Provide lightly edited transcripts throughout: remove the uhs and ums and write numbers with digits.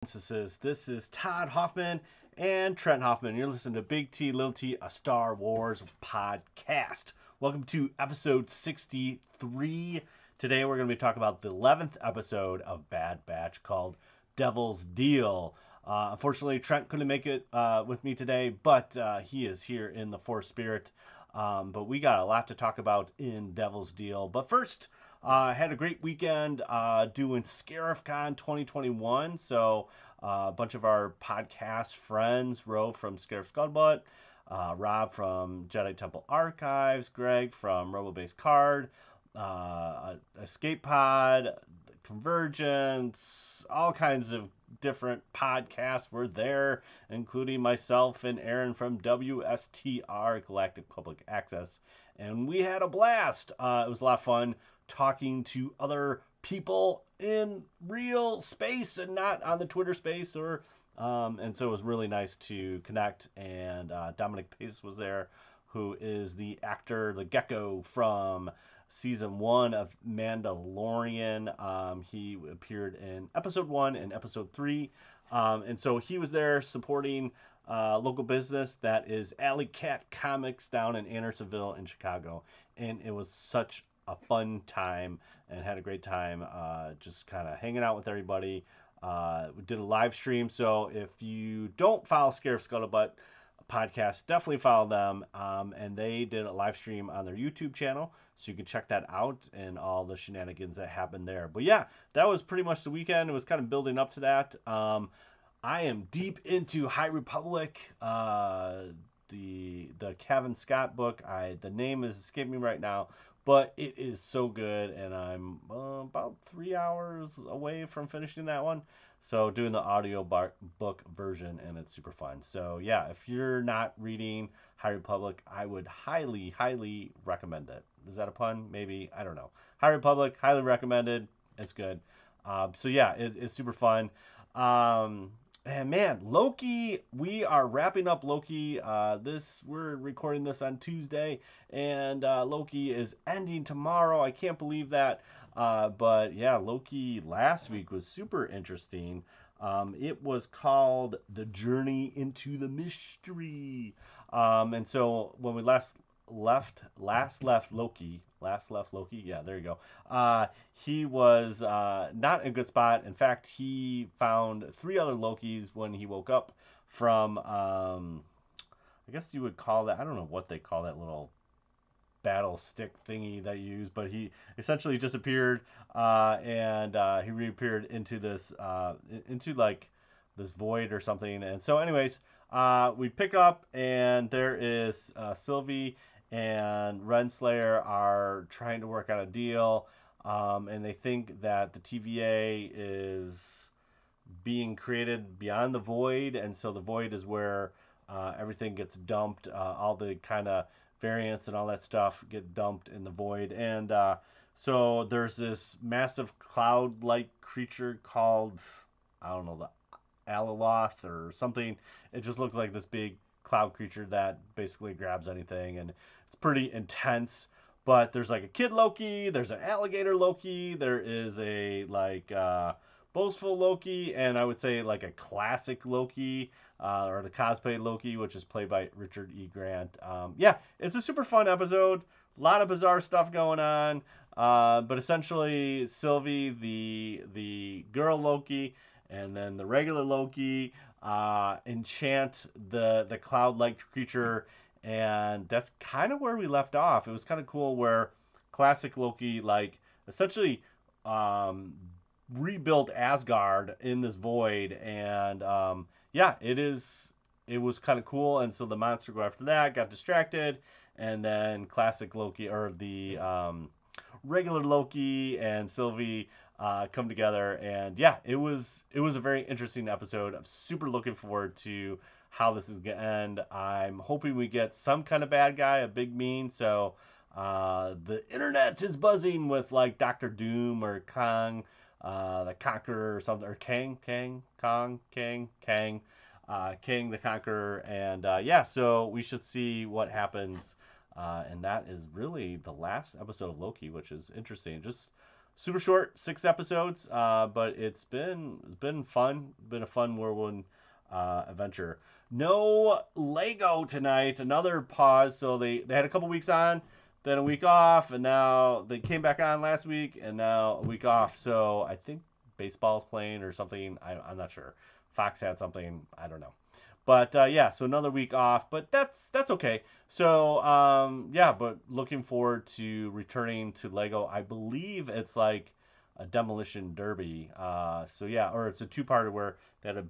This is Todd Hoffman and Trent Hoffman. You're listening to Big T, Little T, a Star Wars podcast. Welcome to episode 63. Today we're going to be talking about the 11th episode of Bad Batch called Devil's Deal. Unfortunately, Trent couldn't make it with me today, but he is here in the Force Spirit. But we got a lot to talk about in Devil's Deal. But first, had a great weekend doing ScarifCon 2021. So a bunch of our podcast friends, Ro from Scarif Scuttlebutt, Rob from Jedi Temple Archives, Greg from RoboBase Card, Escape Pod, Convergence, all kinds of different podcasts were there, including myself and Aaron from WSTR, Galactic Public Access. And we had a blast. It was a lot of fun talking to other people in real space and not on the Twitter space and so it was really nice to connect. And Dominic Pace was there, who is the actor, the Gecko from season 1 of Mandalorian. He appeared in episode 1 and episode 3, and so he was there supporting local business that is Alley Cat Comics down in Andersonville in Chicago. And it was such a fun time and had a great time just kind of hanging out with everybody. We did a live stream, so if you don't follow Scarif Scuttlebutt podcast, definitely follow them. And they did a live stream on their YouTube channel, so you can check that out and all the shenanigans that happened there. But yeah, that was pretty much the weekend. It was kind of building up to that. I am deep into High Republic, the Kevin Scott book. The name is escaping me right now, but it is so good, and I'm about 3 hours away from finishing that one. So doing the audio book version, and it's super fun. So yeah, if you're not reading High Republic, I would highly, highly recommend it. Is that a pun? Maybe, I don't know. High Republic, highly recommended. It's good. So yeah, it's super fun. And man, Loki, we are wrapping up Loki. We're recording this on Tuesday, and Loki is ending tomorrow. I can't believe that. But yeah, Loki last week was super interesting. It was called The Journey into the Mystery. And so when we last left Loki, yeah, there you go. He was not in a good spot. In fact, he found 3 other Lokis when he woke up from, I guess you would call that, I don't know what they call that little battle stick thingy that you use, but he essentially disappeared, and he reappeared into this void or something. And so anyways, we pick up, and there is Sylvie and Renslayer are trying to work out a deal, and they think that the TVA is being created beyond the void, and so the void is where everything gets dumped. All the kind of variants and all that stuff get dumped in the void. And so there's this massive cloud-like creature called, I don't know, the Alaloth or something. It just looks like this big cloud creature that basically grabs anything, and it's pretty intense. But there's like a kid Loki, there's an alligator Loki, there is a boastful Loki, and I would say like a classic Loki, or the cosplay Loki, which is played by Richard E. Grant. Yeah, it's a super fun episode. A lot of bizarre stuff going on. But essentially, Sylvie, the girl Loki, and then the regular Loki enchant the cloud-like creature, and that's kind of where we left off. It was kind of cool where classic Loki, like, essentially rebuilt Asgard in this void. And yeah, it was kind of cool. And so the monster go after that, got distracted, and then classic Loki, or the regular Loki and Sylvie come together. And yeah, it was a very interesting episode. I'm super looking forward to how this is gonna end. I'm hoping we get some kind of bad guy, a big mean. So the internet is buzzing with like Doctor Doom or Kang, the Conqueror or something, or Kang the Conqueror. And yeah, so we should see what happens. And that is really the last episode of Loki, which is interesting. Just super short, 6 episodes, but it's been fun. Been a fun whirlwind adventure. No Lego tonight. Another pause. So they had a couple weeks on, then a week off, and now they came back on last week, and now a week off. So I think baseball's playing or something. I'm not sure. Fox had something. I don't know. But yeah, so another week off, but that's okay. So yeah, but looking forward to returning to Lego. I believe it's like a demolition derby. So yeah, or it's a two-parter where they had to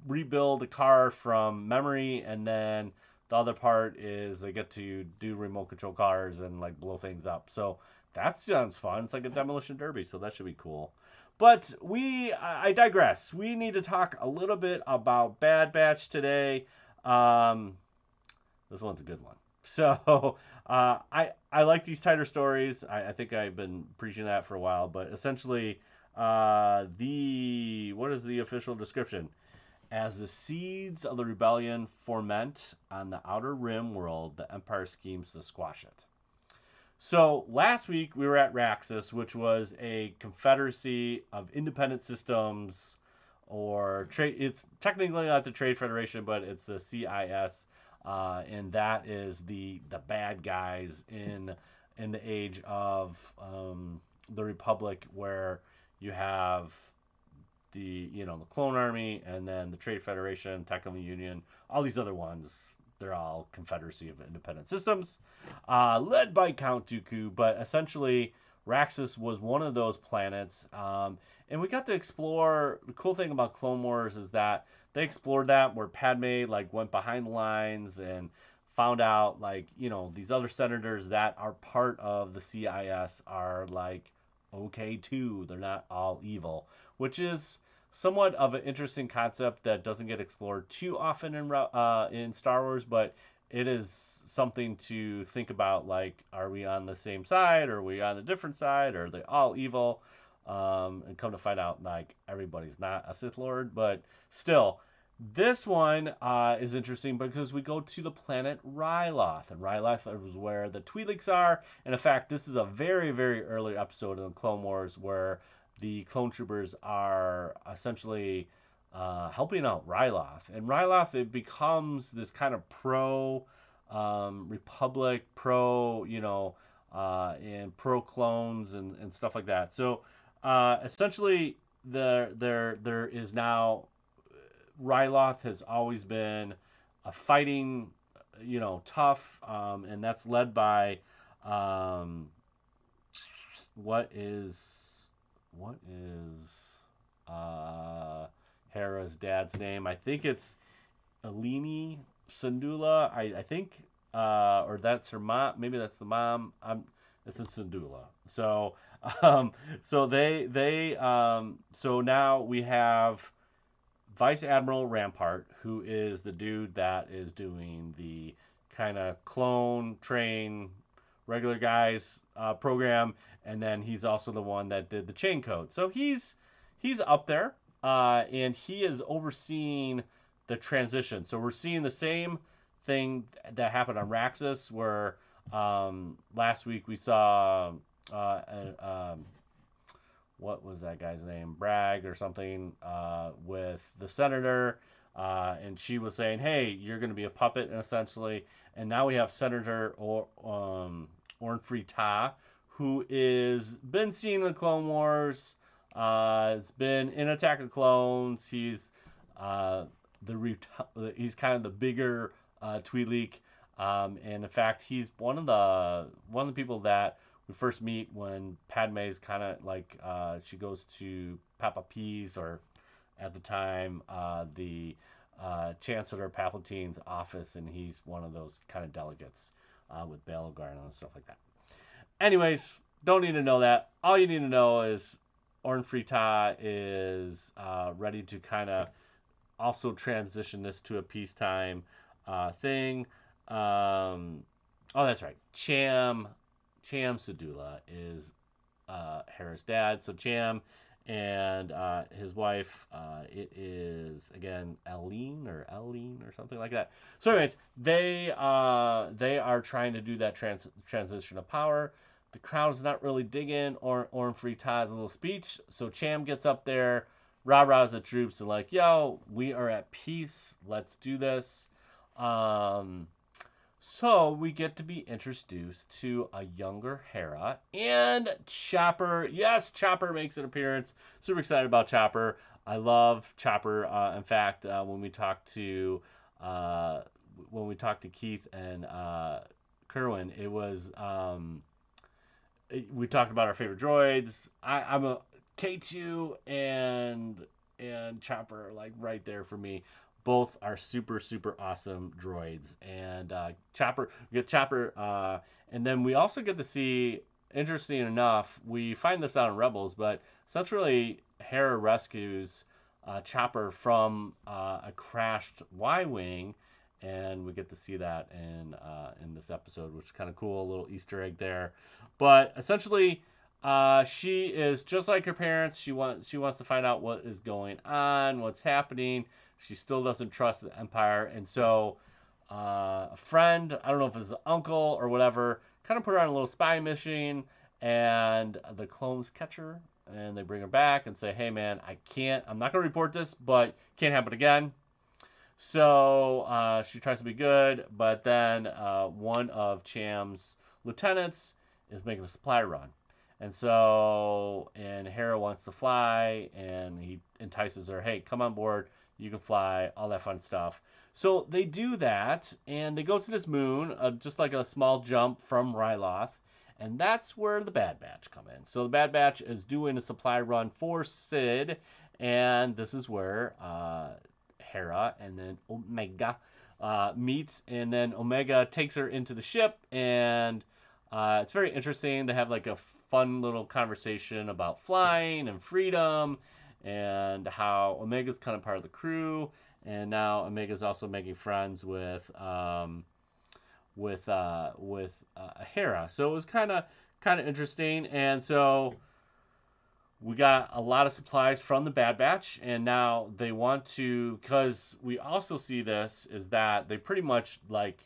rebuild a car from memory, and then the other part is they get to do remote control cars and like blow things up. So that sounds fun. It's like a demolition derby, so that should be cool. But I digress. We need to talk a little bit about Bad Batch today. Um, this one's a good one. So I like these tighter stories. I think I've been preaching that for a while. But essentially, the what is the official description? As the seeds of the rebellion ferment on the outer rim world, the Empire schemes to squash it. So last week we were at Raxus, which was a confederacy of independent systems, or trade. It's technically not the Trade Federation, but it's the CIS, and that is the bad guys in the age of the Republic, where you have the Clone Army, and then the Trade Federation, Technical Union, all these other ones. They're all Confederacy of Independent Systems, led by Count Dooku. But essentially, Raxus was one of those planets, and we got to explore. The cool thing about Clone Wars is that they explored that where Padme like went behind the lines and found out like these other senators that are part of the CIS are like okay too. They're not all evil, which is somewhat of an interesting concept that doesn't get explored too often in Star Wars, but it is something to think about. Like, are we on the same side? Or are we on a different side? Or are they all evil? And come to find out, like, everybody's not a Sith Lord, but still. This one is interesting because we go to the planet Ryloth, and Ryloth is where the Twi'leks are. And in fact, this is a very, very early episode in the Clone Wars where the clone troopers are essentially helping out Ryloth. And Ryloth, it becomes this kind of pro Republic, and pro clones and stuff like that. So essentially, there is now Ryloth has always been a fighting, tough, and that's led by um, what is Hera's dad's name? I think it's Alini Sandula. I think, or that's her mom. Maybe that's the mom. It's a Sandula. So, um, so now we have Vice Admiral Rampart, who is the dude that is doing the kind of clone train regular guys program, and then he's also the one that did the chain code. So he's up there, and he is overseeing the transition. So we're seeing the same thing that happened on Raxus, where last week we saw what was that guy's name? Bragg or something, with the senator. And she was saying, hey, you're going to be a puppet, essentially. And now we have Senator Orn Free Ta, who is been seen in the Clone Wars. It's been in Attack of Clones. Uh, he's kind of the bigger Twi'lek. And in fact, he's one of the people that we first meet when Padme's kind of like she goes to Papa P's, or at the time the Chancellor Palpatine's office, and he's one of those kind of delegates with Bail Organa and stuff like that. Anyways, don't need to know that. All you need to know is Orn Free Ta is ready to kind of also transition this to a peacetime thing. Oh, that's right. Cham Sedula is Hera's dad. So Cham and his wife, it is again Eileen or something like that. So, anyways, they are trying to do that transition of power. the crowd is not really digging Orm Free Todd's little speech. So Cham gets up there, rah-rahs the troops, and like, yo, we are at peace. Let's do this. Um, so we get to be introduced to a younger Hera and Chopper. Yes, Chopper makes an appearance. Super excited about Chopper. I love Chopper. In fact, uh, when we talked to Keith and Kerwin, it was we talked about our favorite droids. I'm a K2 and Chopper are like right there for me. Both are super super awesome droids, and Chopper we get Chopper, and then we also get to see. Interesting enough, we find this out in Rebels, but essentially Hera rescues Chopper from a crashed Y-wing, and we get to see that in this episode, which is kind of cool. A little Easter egg there, but essentially, she is just like her parents. She wants to find out what is going on, what's happening. She still doesn't trust the Empire, and so a friend, I don't know if it's an uncle or whatever, kind of put her on a little spy mission, and the clones catch her, and they bring her back and say, "Hey, man, I'm not gonna report this, but can't happen again." So she tries to be good, but then one of Cham's lieutenants is making a supply run. And Hera wants to fly, and he entices her, hey, come on board, you can fly, all that fun stuff. So they do that, and they go to this moon, just like a small jump from Ryloth, and that's where the Bad Batch come in. So the Bad Batch is doing a supply run for Sid, and this is where Hera and then Omega meets, and then Omega takes her into the ship, and it's very interesting. They have like a fun little conversation about flying and freedom, and how Omega's kind of part of the crew, and now Omega's also making friends with Hera. So it was kind of interesting, and so we got a lot of supplies from the Bad Batch, and now they want to, because we also see this, is that they pretty much like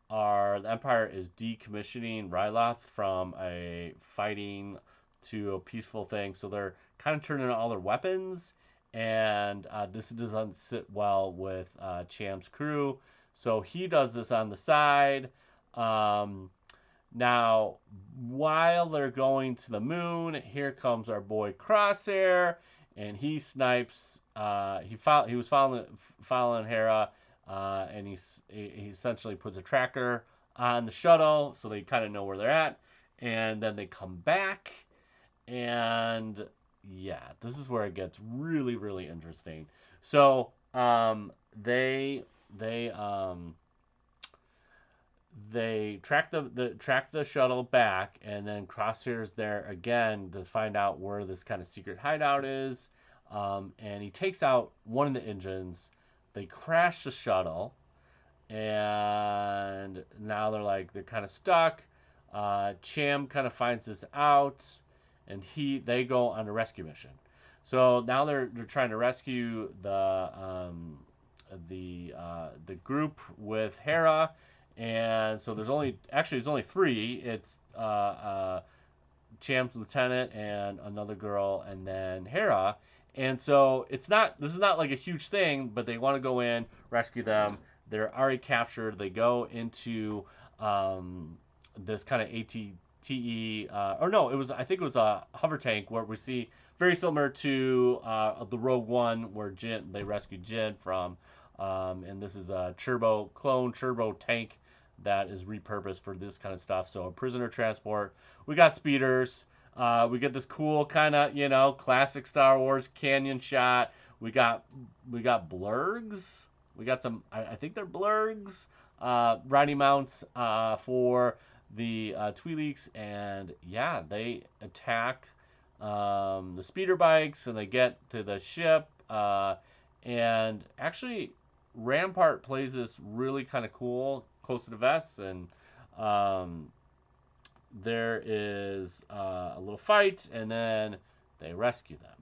the Empire is decommissioning Ryloth from a fighting to a peaceful thing, so they're kind of turning all their weapons, and this doesn't sit well with Cham's crew, so he does this on the side. Now, while they're going to the moon, here comes our boy Crosshair, and he snipes. He was following Hera, and he essentially puts a tracker on the shuttle, so they kind of know where they're at. And then they come back, and yeah, this is where it gets really really interesting. So they track the shuttle back, and then Crosshair's there again to find out where this kind of secret hideout is, and he takes out one of the engines. They crash the shuttle, and now they're kind of stuck. Cham kind of finds this out, and they go on a rescue mission. So now they're trying to rescue the group with Hera, and so there's only three. It's Cham's lieutenant and another girl, and then Hera. And so this is not like a huge thing, but they want to go in, rescue them. They're already captured. They go into this kind of ATTE, or no, I think it was a hover tank, where we see very similar to the Rogue One, where they rescued Jin from. And this is a clone turbo tank that is repurposed for this kind of stuff. So a prisoner transport. We got speeders. We get this cool kind of classic Star Wars canyon shot. We got blurgs. We got some. I think they're blurgs. Riding mounts for the Twi'leks, and yeah, they attack the speeder bikes, and they get to the ship. And actually, Rampart plays this really kind of cool close to the vest, and there is a little fight, and then they rescue them.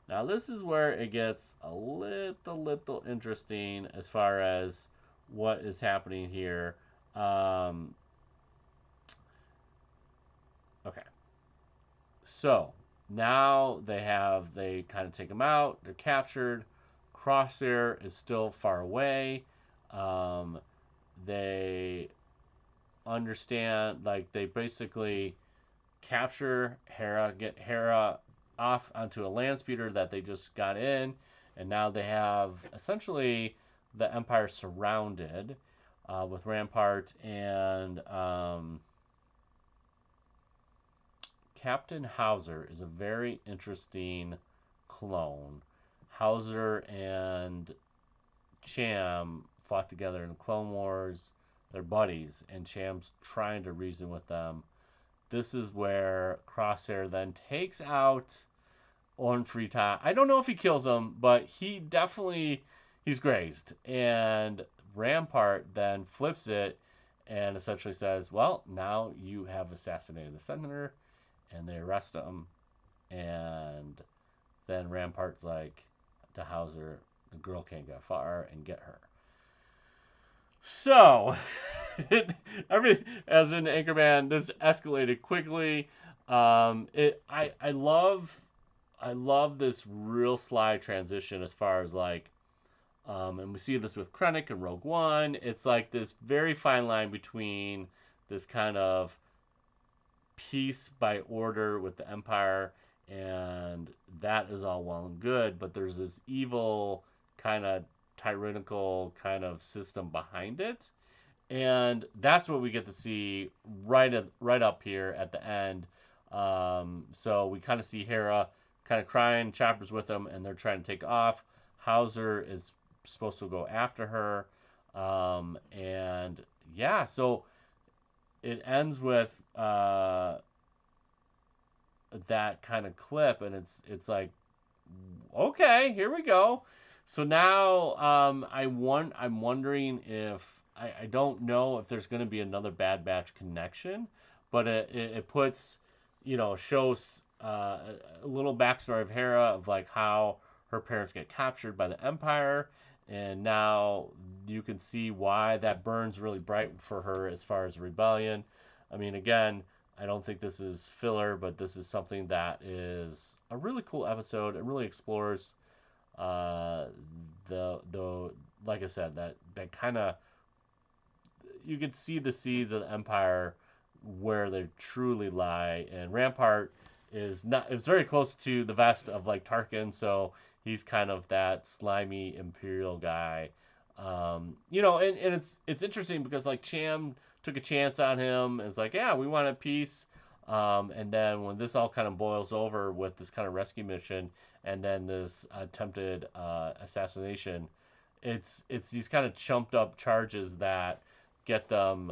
Now this is where it gets a little interesting as far as what is happening here. Okay, So now they kind of take them out. They're captured. Crosshair is still far away. Um, they understand, like, they basically capture Hera, get Hera off onto a land speeder that they just got in, and now they have essentially the Empire surrounded with Rampart and Captain Hauser is a very interesting clone. Hauser and Cham fought together in the Clone Wars. They're buddies, and Cham's trying to reason with them. This is where Crosshair then takes out Orn Frita. I don't know if he kills him, but he's grazed. And Rampart then flips it and essentially says, "Well, now you have assassinated the senator," and they arrest him. And then Rampart's like to Hauser, "The girl can't get far," and get her. So, as in Anchorman, this escalated quickly. I love this real sly transition as far as like, and we see this with Krennic and Rogue One. It's like this very fine line between this kind of peace by order with the Empire, and that is all well and good, but there's this evil kind of tyrannical kind of system behind it, and that's what we get to see right up here at the end. So we kind of see Hera kind of crying, Chopper's with them, and they're trying to take off. Hauser is supposed to go after her, and yeah, so it ends with that kind of clip, and it's like, okay, here we go. So now I'm wondering if I don't know if there's going to be another Bad Batch connection, but it puts, shows a little backstory of Hera of like how her parents get captured by the Empire, and now you can see why that burns really bright for her as far as rebellion. I mean, again, I don't think this is filler, but this is something that is a really cool episode. It really explores uh, the like I said, that kind of, you could see the seeds of the Empire where they truly lie. And Rampart is not. It's very close to the vest of like Tarkin, so he's kind of that slimy Imperial guy. And it's interesting because like Cham took a chance on him. And it's like, yeah, we wanted peace. And then when this all kind of boils over with this kind of rescue mission and then this attempted assassination, it's these kind of chumped up charges that get them,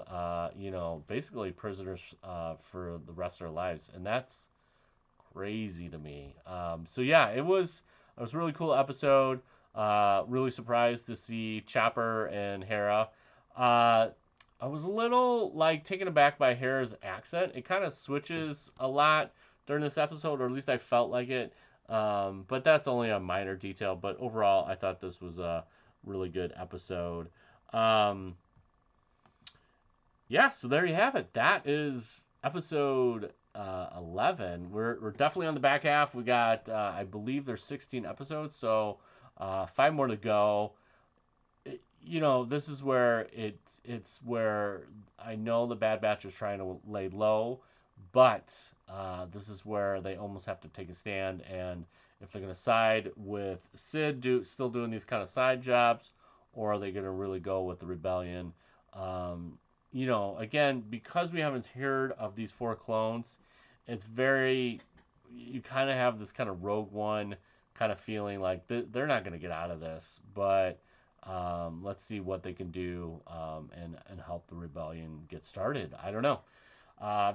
basically prisoners for the rest of their lives, and that's crazy to me. So yeah, it was a really cool episode. Really surprised to see Chopper and Hera. Uh, I was a little like taken aback by Hera's accent. It kind of switches a lot during this episode, or at least I felt like it. But that's only a minor detail. But overall, I thought this was a really good episode. Um, yeah, so there you have it. That is episode 11. We're definitely on the back half. We got, I believe there's 16 episodes, so 5 more to go. This is where it's where I know the Bad Batch is trying to lay low, but this is where they almost have to take a stand. And if they're going to side with Sid, still doing these kind of side jobs, or are they going to really go with the rebellion? Again, because we haven't heard of these 4 clones, it's very, you kind of have this kind of Rogue One kind of feeling like they're not going to get out of this, but let's see what they can do and help the rebellion get started. I don't know.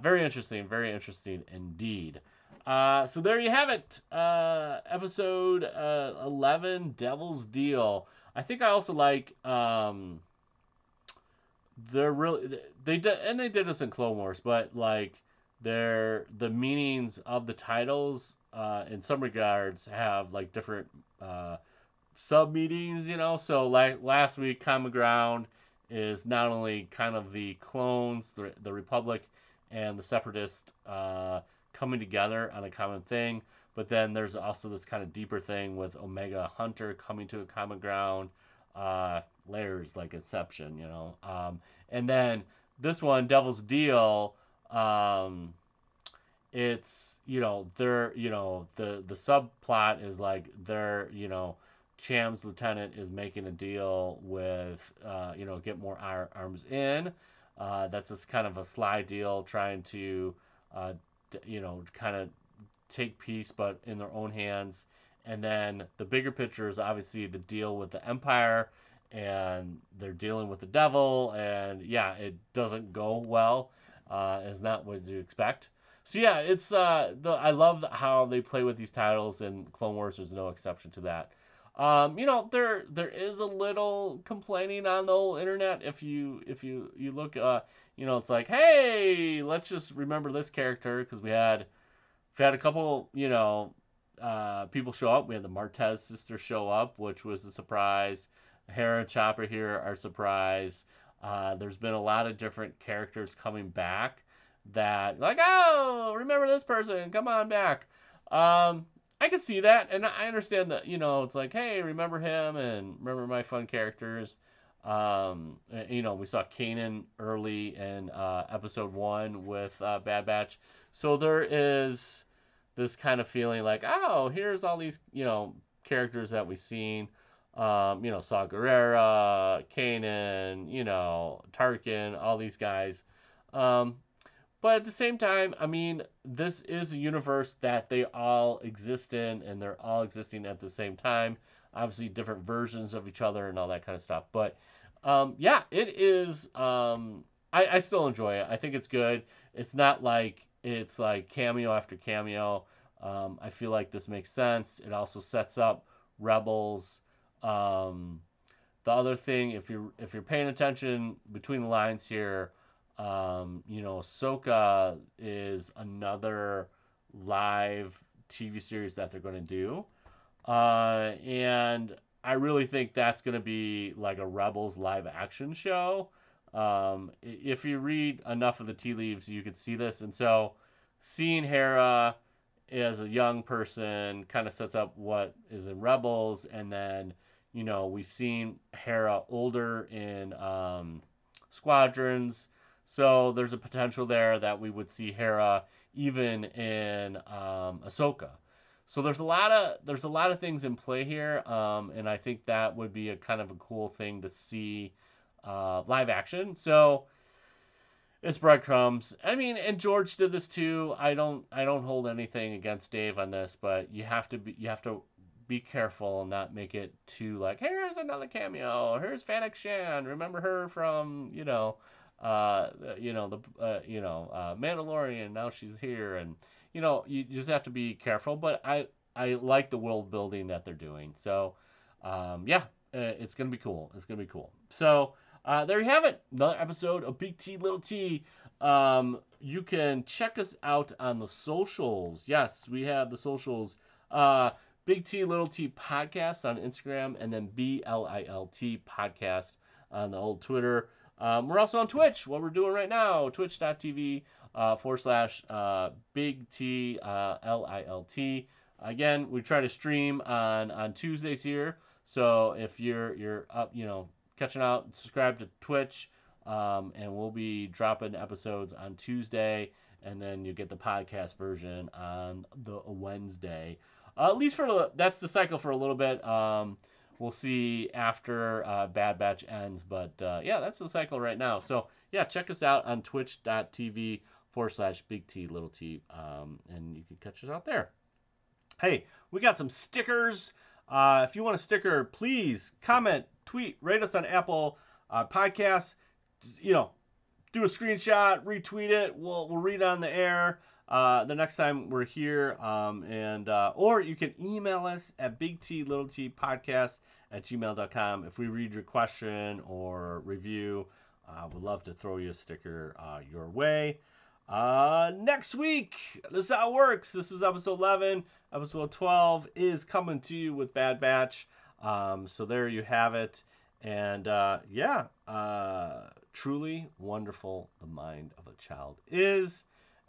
Very interesting indeed. So there you have it. Episode 11, Devil's Deal. I think I also like they're really they did this in Clone Wars, but like the meanings of the titles in some regards have like different sub meanings, So like last week, Common Ground is not only kind of the clones, the Republic, and the Separatist coming together on a common thing. But then there's also this kind of deeper thing with Omega Hunter coming to a common ground, layers like Inception, and then this one, Devil's Deal, um, it's they're the subplot is like Cham's lieutenant is making a deal with get more arms in. That's just kind of a sly deal, trying to kind of take peace, but in their own hands. And then the bigger picture is obviously the deal with the Empire, and they're dealing with the devil, and yeah, it doesn't go well. It's not what you expect. So yeah, it's I love how they play with these titles, and Clone Wars is no exception to that. There is a little complaining on the old internet. If you look, it's like, hey, let's just remember this character because we had a couple, people show up. We had the Martez sisters show up, which was a surprise. Hera and Chopper here are a surprise. There's been a lot of different characters coming back that, like, oh, remember this person, come on back. I can see that, and I understand that, it's like, hey, remember him and remember my fun characters. We saw Kanan early in episode 1 with Bad Batch. So there is this kind of feeling like, oh, here's all these, characters that we've seen. Saw Gerrera, Kanan, Tarkin, all these guys. But at the same time, I mean, this is a universe that they all exist in, and they're all existing at the same time. Obviously, different versions of each other and all that kind of stuff. But yeah, it is. I still enjoy it. I think it's good. It's not like it's like cameo after cameo. I feel like this makes sense. It also sets up Rebels. The other thing, if you're paying attention between the lines here, Ahsoka is another live TV series that they're going to do, and I really think that's going to be like a Rebels live action show. If you read enough of the tea leaves, you could see this, and so seeing Hera as a young person kind of sets up what is in Rebels, and then we've seen Hera older in Squadrons, so there's a potential there that we would see Hera even in Ahsoka. So there's a lot of things in play here, and I think that would be a kind of a cool thing to see live action. So it's breadcrumbs. I mean, and George did this too. I don't hold anything against Dave on this, but you have to be careful and not make it too like, here's another cameo. Here's Fennec Shan. Remember her from Mandalorian. Now she's here, and you just have to be careful. But I like the world building that they're doing. So yeah, it's gonna be cool. It's gonna be cool. So there you have it. Another episode of Big T Little T. You can check us out on the socials. Yes, we have the socials. Big T Little T podcast on Instagram, and then BLILT podcast on the old Twitter. We're also on Twitch, what we're doing right now, twitch.tv / Big T LILT. Again, we try to stream on Tuesdays here. So if you're up, catching out, subscribe to Twitch, and we'll be dropping episodes on Tuesday, and then you get the podcast version on the Wednesday. At least that's the cycle for a little bit. We'll see after Bad Batch ends, but yeah, that's the cycle right now. So yeah, check us out on twitch.tv / Big T Little T, and you can catch us out there. Hey, we got some stickers. If you want a sticker, please comment, tweet, rate us on Apple Podcasts. Do a screenshot, retweet it. We'll read it on the air the next time we're here. Or you can email us at bigtlittlepodcast@gmail.com. If we read your question or review, we'd love to throw you a sticker your way. Next week, this is how it works. This was episode 11. Episode 12 is coming to you with Bad Batch. So there you have it. And truly wonderful the mind of a child is.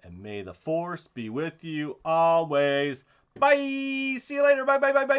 and may the force be with you always. Bye. See you later. Bye, bye, bye, bye.